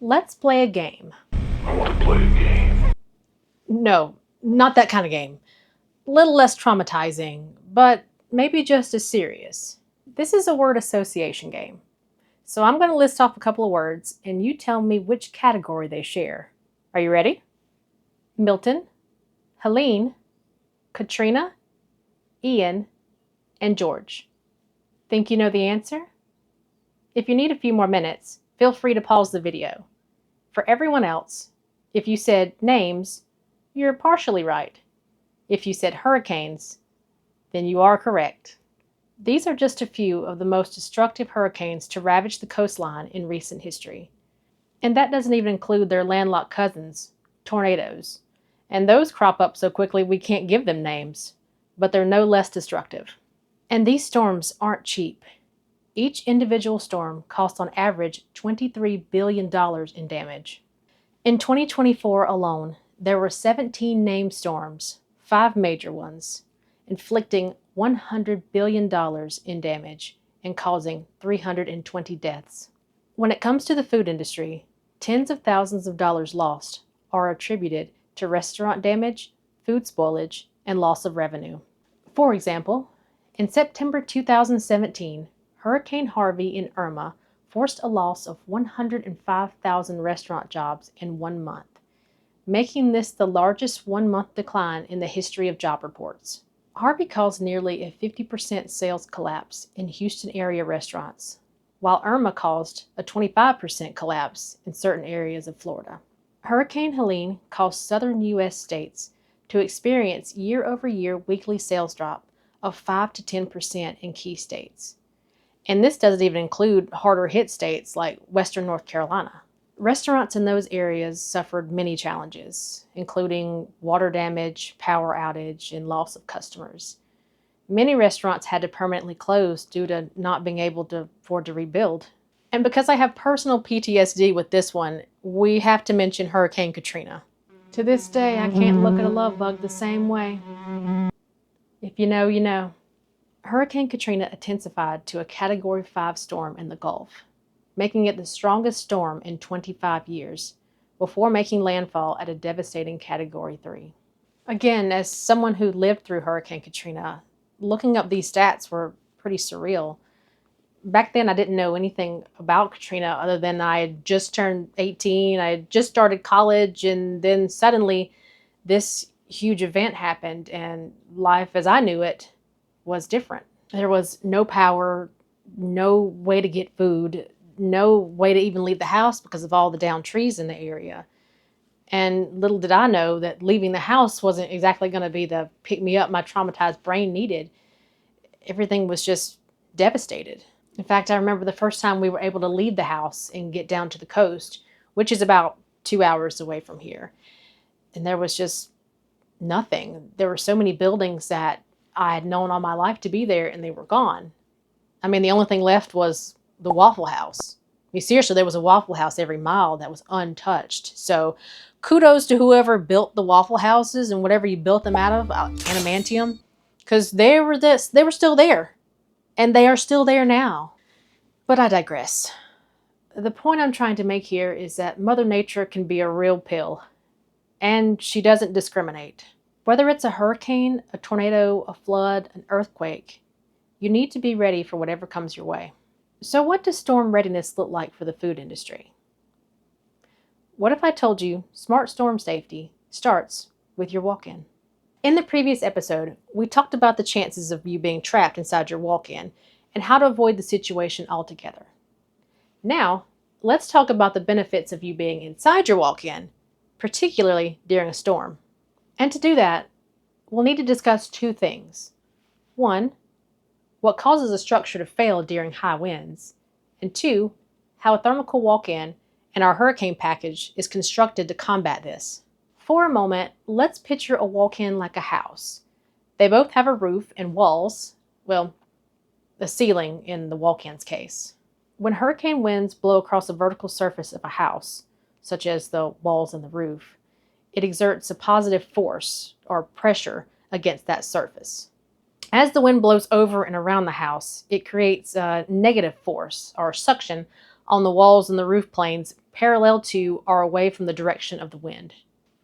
Let's play a game. I want to play a game. No, not that kind of game. A little less traumatizing, but maybe just as serious. This is a word association game. So I'm going to list off a couple of words, and you tell me which category they share. Are you ready? Milton, Helene, Katrina, Ian, and George. Think you know the answer? If you need a few more minutes, feel free to pause the video. For everyone else, if you said names, you're partially right. If you said hurricanes, then you are correct. These are just a few of the most destructive hurricanes to ravage the coastline in recent history. And that doesn't even include their landlocked cousins, tornadoes. And those crop up so quickly we can't give them names, but they're no less destructive. And these storms aren't cheap. Each individual storm costs on average $23 billion in damage. In 2024 alone, there were 17 named storms, 5 major ones, inflicting $100 billion in damage and causing 320 deaths. When it comes to the food industry, tens of thousands of dollars lost are attributed to restaurant damage, food spoilage, and loss of revenue. For example, in September 2017, Hurricane Harvey and Irma forced a loss of 105,000 restaurant jobs in 1 month, making this the largest one-month decline in the history of job reports. Harvey caused nearly a 50% sales collapse in Houston area restaurants, while Irma caused a 25% collapse in certain areas of Florida. Hurricane Helene caused southern U.S. states to experience year-over-year weekly sales drop of 5 to 10% in key states. And this doesn't even include harder hit states like Western North Carolina. Restaurants in those areas suffered many challenges, including water damage, power outage, and loss of customers. Many restaurants had to permanently close due to not being able to afford to rebuild. And because I have personal PTSD with this one, we have to mention Hurricane Katrina. To this day, I can't look at a love bug the same way. If you know, you know. Hurricane Katrina intensified to a Category 5 storm in the Gulf, making it the strongest storm in 25 years, before making landfall at a devastating Category 3. Again, as someone who lived through Hurricane Katrina, looking up these stats were pretty surreal. Back then, I didn't know anything about Katrina other than I had just turned 18, I had just started college, and then suddenly this huge event happened, and life as I knew it was different. There was no power, no way to get food, no way to even leave the house because of all the downed trees in the area. And little did I know that leaving the house wasn't exactly going to be the pick me up my traumatized brain needed. Everything was just devastated. In fact, I remember the first time we were able to leave the house and get down to the coast, which is about 2 hours away from here. And there was just nothing. There were so many buildings that I had known all my life to be there, and they were gone. I mean, the only thing left was the Waffle House. I mean, seriously, there was a Waffle House every mile that was untouched. So kudos to whoever built the Waffle Houses and whatever you built them out of, adamantium, because they were still there, and they are still there now. But I digress. The point I'm trying to make here is that Mother Nature can be a real pill, and she doesn't discriminate. Whether it's a hurricane, a tornado, a flood, an earthquake, you need to be ready for whatever comes your way. So what does storm readiness look like for the food industry? What if I told you smart storm safety starts with your walk-in? In the previous episode, we talked about the chances of you being trapped inside your walk-in and how to avoid the situation altogether. Now, let's talk about the benefits of you being inside your walk-in, particularly during a storm. And to do that, we'll need to discuss 2 things. 1, what causes a structure to fail during high winds, and 2, how a Thermo-Kool walk-in and our hurricane package is constructed to combat this. For a moment, let's picture a walk-in like a house. They both have a roof and walls, well, a ceiling in the walk-in's case. When hurricane winds blow across the vertical surface of a house, such as the walls and the roof, it exerts a positive force or pressure against that surface. As the wind blows over and around the house, it creates a negative force or suction on the walls and the roof planes parallel to or away from the direction of the wind.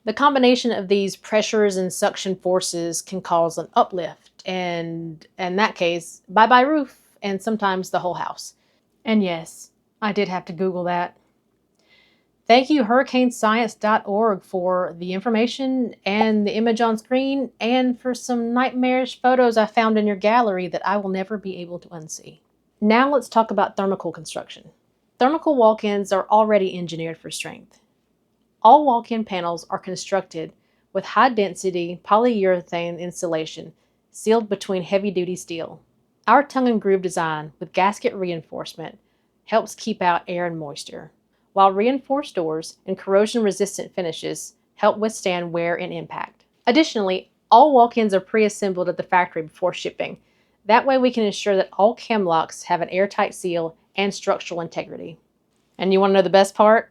The combination of these pressures and suction forces can cause an uplift, and in that case, bye-bye roof, and sometimes the whole house. And yes, I did have to Google that. Thank you, hurricanescience.org, for the information and the image on screen, and for some nightmarish photos I found in your gallery that I will never be able to unsee. Now let's talk about Thermo-Kool construction. Thermo-Kool walk-ins are already engineered for strength. All walk-in panels are constructed with high-density polyurethane insulation sealed between heavy-duty steel. Our tongue and groove design with gasket reinforcement helps keep out air and moisture, while reinforced doors and corrosion-resistant finishes help withstand wear and impact. Additionally, all walk-ins are pre-assembled at the factory before shipping. That way we can ensure that all cam locks have an airtight seal and structural integrity. And you want to know the best part?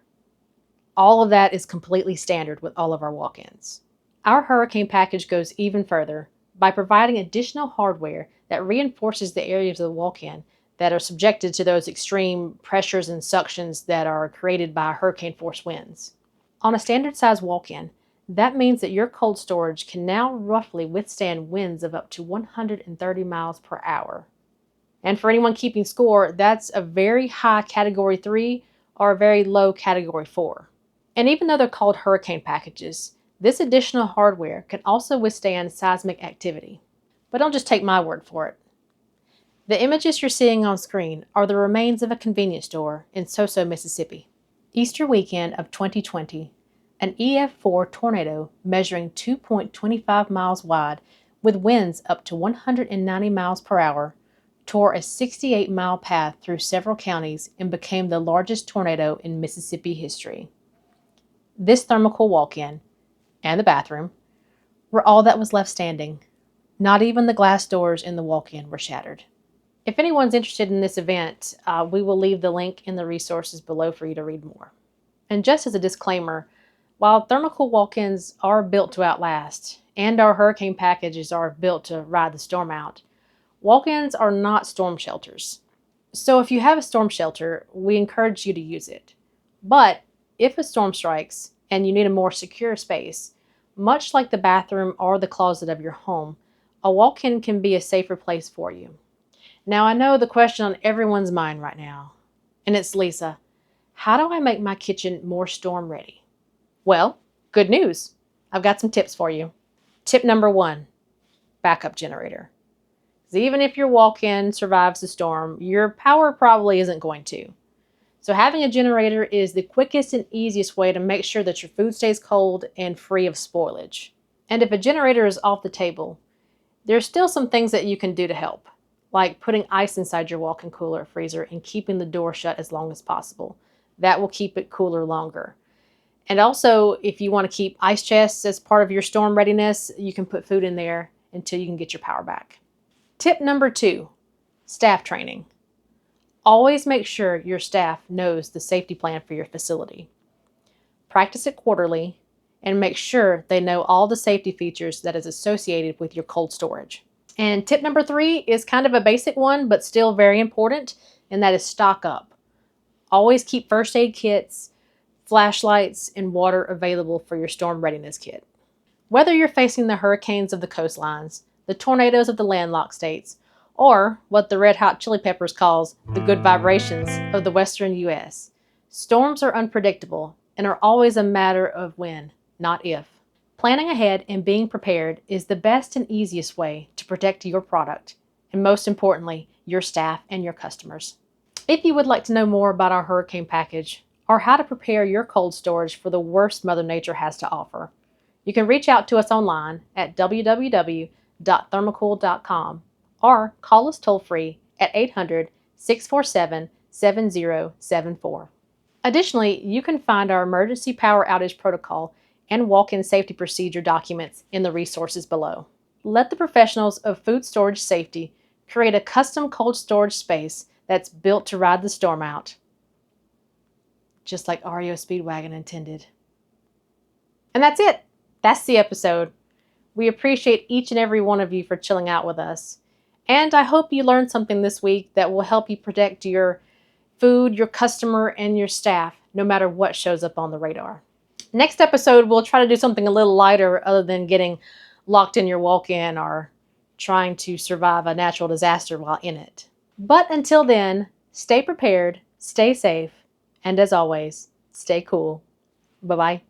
All of that is completely standard with all of our walk-ins. Our hurricane package goes even further by providing additional hardware that reinforces the areas of the walk-in that are subjected to those extreme pressures and suctions that are created by hurricane force winds. On a standard size walk-in, that means that your cold storage can now roughly withstand winds of up to 130 miles per hour. And for anyone keeping score, that's a very high Category 3 or a very low Category 4. And even though they're called hurricane packages, this additional hardware can also withstand seismic activity. But don't just take my word for it. The images you're seeing on screen are the remains of a convenience store in Soso, Mississippi. Easter weekend of 2020, an EF4 tornado measuring 2.25 miles wide with winds up to 190 miles per hour tore a 68-mile path through several counties and became the largest tornado in Mississippi history. This Thermo-Kool walk-in and the bathroom were all that was left standing. Not even the glass doors in the walk-in were shattered. If anyone's interested in this event, we will leave the link in the resources below for you to read more. And just as a disclaimer, while Thermo-Kool walk-ins are built to outlast, and our hurricane packages are built to ride the storm out, walk-ins are not storm shelters. So if you have a storm shelter, we encourage you to use it. But if a storm strikes and you need a more secure space, much like the bathroom or the closet of your home, a walk-in can be a safer place for you. Now I know the question on everyone's mind right now, and it's, Lisa, how do I make my kitchen more storm ready? Well, good news. I've got some tips for you. Tip number 1, backup generator. So even if your walk-in survives the storm, your power probably isn't going to. So having a generator is the quickest and easiest way to make sure that your food stays cold and free of spoilage. And if a generator is off the table, there's still some things that you can do to help, like putting ice inside your walk-in cooler or freezer and keeping the door shut as long as possible. That will keep it cooler longer. And also, if you want to keep ice chests as part of your storm readiness, you can put food in there until you can get your power back. Tip number 2, staff training. Always make sure your staff knows the safety plan for your facility. Practice it quarterly and make sure they know all the safety features that is associated with your cold storage. And tip number 3 is kind of a basic one, but still very important, and that is stock up. Always keep first aid kits, flashlights, and water available for your storm readiness kit. Whether you're facing the hurricanes of the coastlines, the tornadoes of the landlocked states, or what the Red Hot Chili Peppers calls the good vibrations of the western U.S., storms are unpredictable and are always a matter of when, not if. Planning ahead and being prepared is the best and easiest way to protect your product, and most importantly, your staff and your customers. If you would like to know more about our hurricane package, or how to prepare your cold storage for the worst Mother Nature has to offer, you can reach out to us online at www.thermokool.com or call us toll-free at 800-647-7074. Additionally, you can find our emergency power outage protocol and walk-in safety procedure documents in the resources below. Let the professionals of food storage safety create a custom cold storage space that's built to ride the storm out, just like REO Speedwagon intended. And that's it. That's the episode. We appreciate each and every one of you for chilling out with us. And I hope you learned something this week that will help you protect your food, your customer, and your staff, no matter what shows up on the radar. Next episode, we'll try to do something a little lighter other than getting locked in your walk-in or trying to survive a natural disaster while in it. But until then, stay prepared, stay safe, and as always, stay cool. Bye-bye.